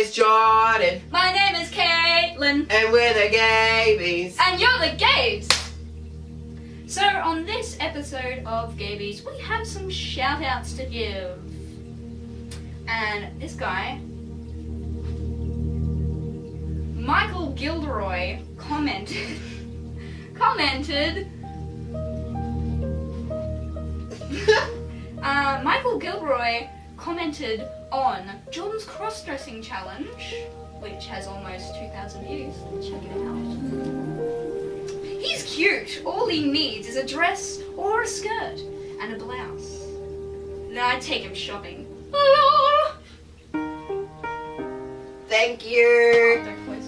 is Jordan. My name is Caitlin. And we're the Gabies. And you're the Gabes. So on this episode of Gabies, we have some shout outs to give. And this guy, Michael Gilderoy, commented Michael Gilderoy commented on Jordan's cross-dressing challenge, which has almost 2,000 views. Check it out. He's cute. All he needs is a dress or a skirt and a blouse. Now I'd take him shopping. Thank you. Don't voice.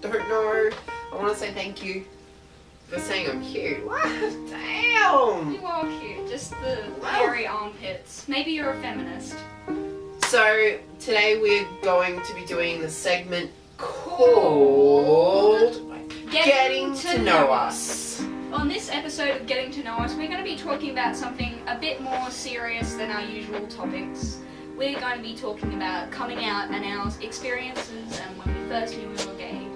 Don't know. I want to say thank you for saying I'm cute. Wow, damn. You are cute. Just the hairy armpits. Maybe you're a feminist. So today we're going to be doing the segment called Getting to Know Us. On this episode of Getting to Know Us, we're going to be talking about something a bit more serious than our usual topics. We're going to be talking about coming out and our experiences and when we first knew we were gay.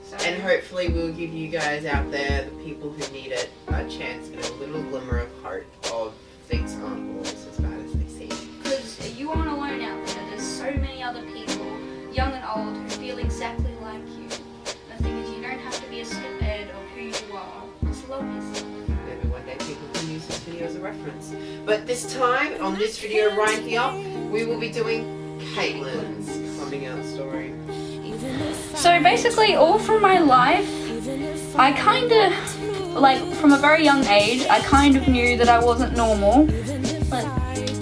So, And hopefully we'll give you guys out there, the people who need it, a chance and a little glimmer of hope of things aren't always as bad as they seem. because you aren't alone out there. There's so many other people, young and old, who feel exactly like you. The thing is, you don't have to be a snippet of who you are. Just love yourself. Maybe one day people can use this video as a reference. But this time, on this video right here, we will be doing Caitlin's coming out story. So basically, all through my life, I kind of, like, from a very young age, I kind of knew that I wasn't normal. But,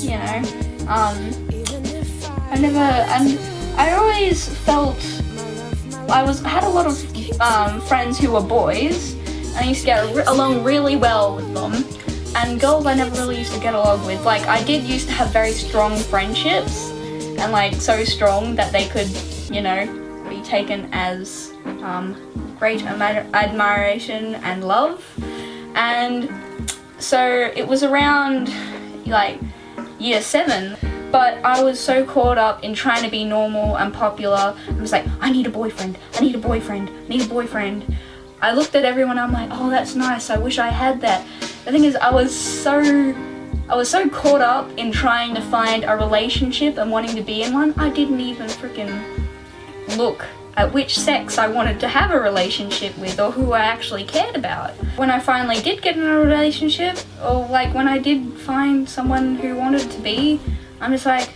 you know, I always felt, I had a lot of friends who were boys, and I used to get along really well with them. And girls I never really used to get along with. Like, I did used to have very strong friendships, and like, so strong that they could, you know, be taken as great admiration and love. And so it was around like year 7, but I was so caught up in trying to be normal and popular. I was like, I need a boyfriend. I looked at everyone, I'm like, oh, that's nice, I wish I had that. The thing is, I was so caught up in trying to find a relationship and wanting to be in one, I didn't even freaking look at which sex I wanted to have a relationship with or who I actually cared about. When I finally did get in a relationship, or like when I did find someone who wanted to be, I'm just like,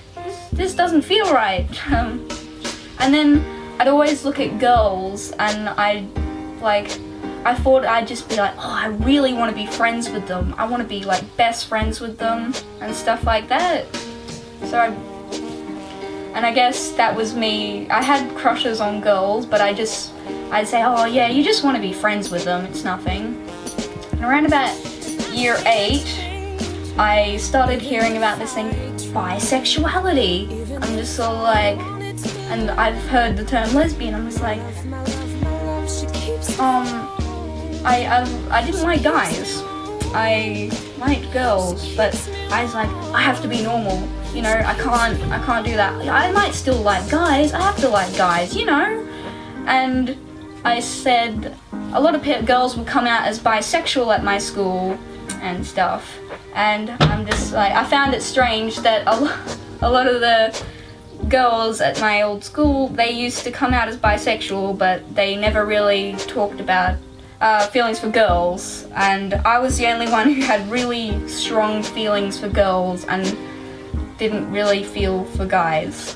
this doesn't feel right. And then I'd always look at girls and I thought I'd just be like, oh, I really want to be friends with them. I want to be like best friends with them and stuff like that. So I guess that was me. I had crushes on girls, but I'd say, oh yeah, you just want to be friends with them, it's nothing. And around about year 8, I started hearing about this thing, bisexuality. I'm just sort of like, and I've heard the term lesbian, I'm just like, I didn't like guys. I liked girls, but I was like, I have to be normal. You know, I can't do that. I might still like guys. I have to like guys, you know. And I said, a lot of girls would come out as bisexual at my school and stuff. And I'm just like, I found it strange that a lot of the girls at my old school, they used to come out as bisexual, but they never really talked about feelings for girls. And I was the only one who had really strong feelings for girls and didn't really feel for guys.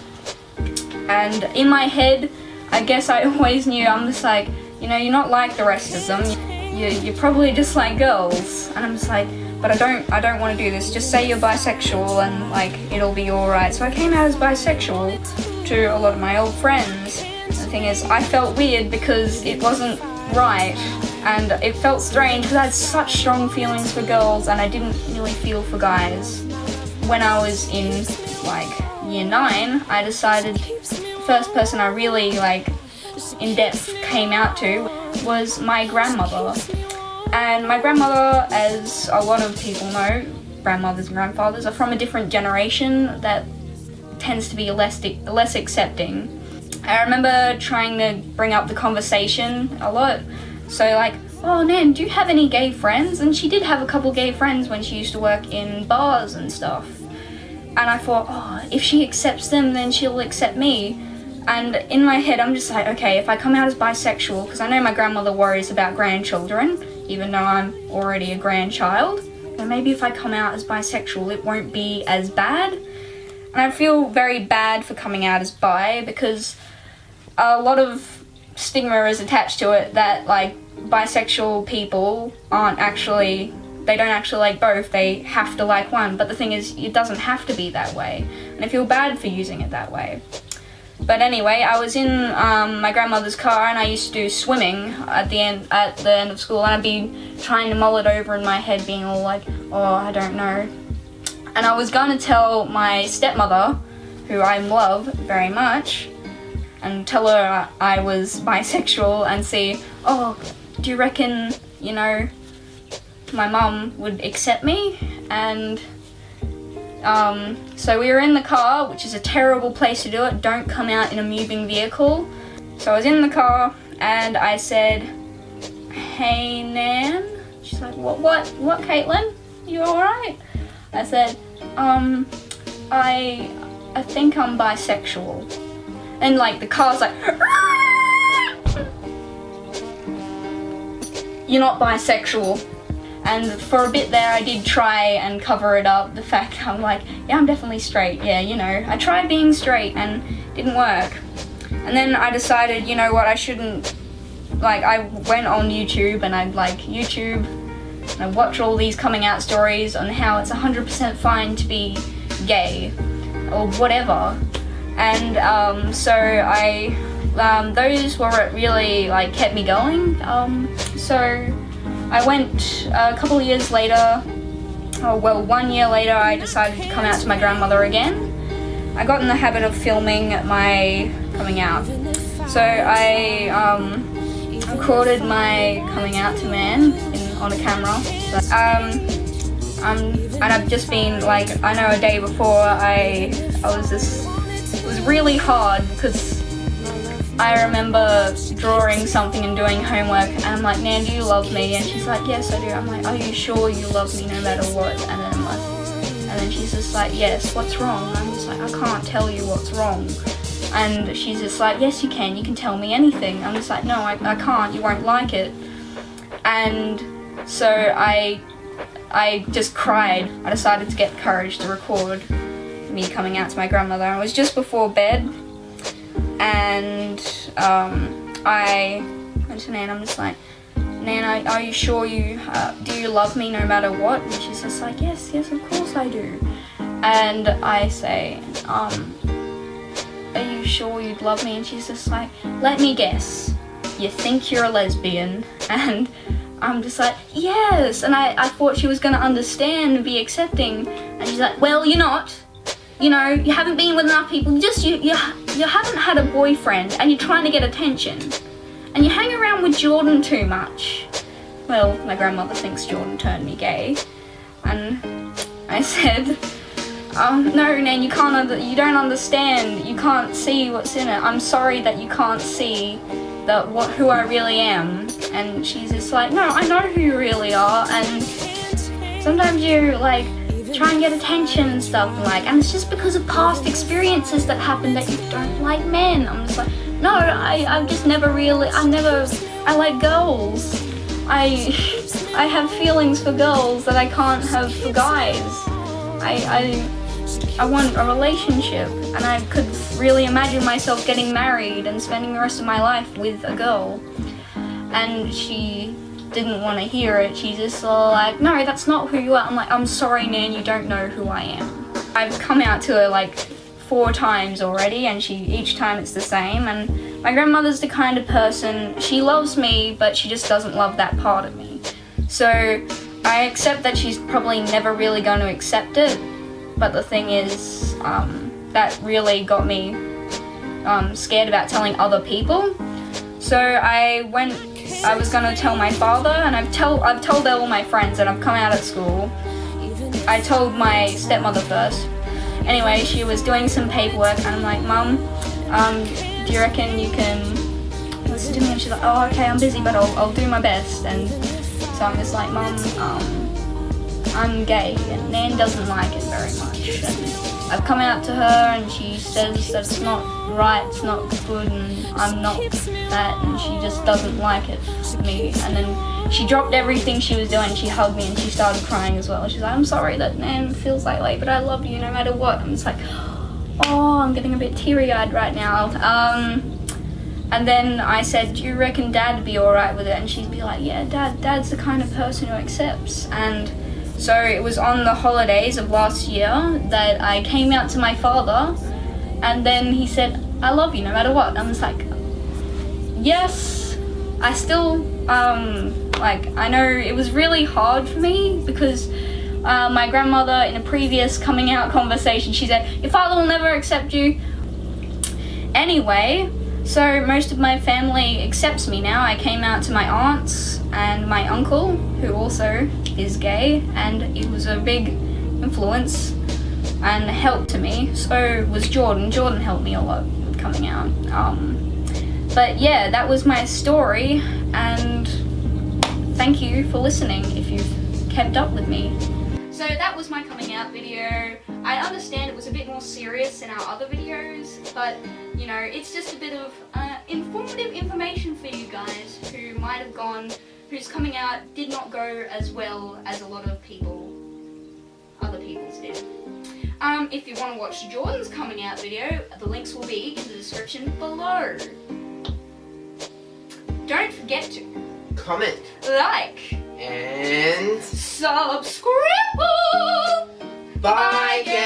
And in my head, I guess I always knew, I'm just like, you know, you're not like the rest of them. You're probably just like girls. And I'm just like, but I don't want to do this. Just say you're bisexual and like it'll be alright. So I came out as bisexual to a lot of my old friends. The thing is, I felt weird because it wasn't right, and it felt strange because I had such strong feelings for girls and I didn't really feel for guys. When I was in like year 9, I decided the first person I really like in depth came out to was my grandmother. And my grandmother, as a lot of people know, grandmothers and grandfathers are from a different generation that tends to be less accepting. I remember trying to bring up the conversation a lot. So like, oh Nan, do you have any gay friends? And she did have a couple gay friends when she used to work in bars and stuff. And I thought, oh, if she accepts them, then she'll accept me. And in my head, I'm just like, okay, if I come out as bisexual, because I know my grandmother worries about grandchildren, even though I'm already a grandchild, then maybe if I come out as bisexual, it won't be as bad. And I feel very bad for coming out as bi, because a lot of stigma is attached to it that, like, bisexual people don't actually like both, they have to like one. But the thing is, it doesn't have to be that way. And I feel bad for using it that way. But anyway, I was in my grandmother's car and I used to do swimming at the end of school, and I'd be trying to mull it over in my head, being all like, oh, I don't know. And I was going to tell my stepmother, who I love very much, and tell her I was bisexual and see, oh, do you reckon, you know, my mum would accept me? And so we were in the car, which is a terrible place to do it. Don't come out in a moving vehicle. So I was in the car and I said, hey Nan. She's like, what Caitlin? You alright? I said, I think I'm bisexual. And like the car's like, you're not bisexual. And for a bit there I did try and cover it up, the fact I'm like, yeah, I'm definitely straight, yeah, you know. I tried being straight and didn't work. And then I decided, you know what, I shouldn't, like, I went on YouTube and I'd like YouTube and I watched all these coming out stories on how it's 100% fine to be gay or whatever. And so those were what really like kept me going. So I went a couple of years later, 1 year later, I decided to come out to my grandmother again. I got in the habit of filming my coming out. So I recorded my coming out to man on a camera. And I've just been like, I know a day before it was really hard because I remember drawing something and doing homework and I'm like, Nan, do you love me? And she's like, yes, I do. I'm like, are you sure you love me no matter what? And then I'm like, and then she's just like, yes, what's wrong? And I'm just like, I can't tell you what's wrong. And she's just like, yes, you can tell me anything. I'm just like, no, I can't, you won't like it. And so I just cried. I decided to get courage to record me coming out to my grandmother. It was just before bed. And I went to Nan, I'm just like, Nan, are you sure do you love me no matter what? And she's just like, yes, of course I do. And I say, are you sure you'd love me? And she's just like, let me guess, you think you're a lesbian? And I'm just like, yes. And I thought she was gonna understand and be accepting. And she's like, well, you're not. You know, you haven't been with enough people, you haven't had a boyfriend and you're trying to get attention. And you hang around with Jordan too much. Well, my grandmother thinks Jordan turned me gay. And I said, no Nan, you don't understand, you can't see what's in it. I'm sorry that you can't see who I really am. And she's just like, no, I know who you really are, and sometimes you like try and get attention and stuff, and it's just because of past experiences that happen that you don't like men. I'm just like, no, I've just never really, I like girls. I have feelings for girls that I can't have for guys. I want a relationship, and I could really imagine myself getting married and spending the rest of my life with a girl. And she didn't want to hear it. She's just like, no, that's not who you are. I'm like, I'm sorry Nan, you don't know who I am. I've come out to her like 4 times already, and each time it's the same. And my grandmother's the kind of person, she loves me, but she just doesn't love that part of me. So I accept that she's probably never really going to accept it. But the thing is, that really got me scared about telling other people. So I was gonna tell my father, and I've told all my friends that I've come out at school. I told my stepmother first. Anyway, she was doing some paperwork, and I'm like, Mum, do you reckon you can listen to me? And she's like, oh, okay, I'm busy, but I'll do my best. And so I'm just like, Mum, I'm gay, and Nan doesn't like it very much. And I've come out to her, and she says that it's not right, it's not good, and I'm not that, and she just doesn't like it with me. And then she dropped everything she was doing, she hugged me, and she started crying as well. She's like, I'm sorry that Nan feels that way, but I love you no matter what. I'm just like, oh, I'm getting a bit teary-eyed right now. And then I said, do you reckon Dad'd be alright with it? And she'd be like, yeah, Dad's the kind of person who accepts. And so it was on the holidays of last year that I came out to my father, and then he said, I love you no matter what. I was like, yes. I still, I know it was really hard for me because my grandmother, in a previous coming out conversation, she said, your father will never accept you. Anyway, so most of my family accepts me now. I came out to my aunts and my uncle, who also is gay, and it was a big influence and help to me. So was Jordan. Jordan helped me a lot with coming out. But yeah, that was my story, and thank you for listening if you've kept up with me. So that was my coming out video. I understand it was a bit more serious than our other videos, but you know, it's just a bit of informative information for you guys who might have gone, whose coming out did not go as well as a lot of other people's did. If you want to watch Jordan's coming out video, the links will be in the description below. Don't forget to comment, like, and subscribe. bye, guys.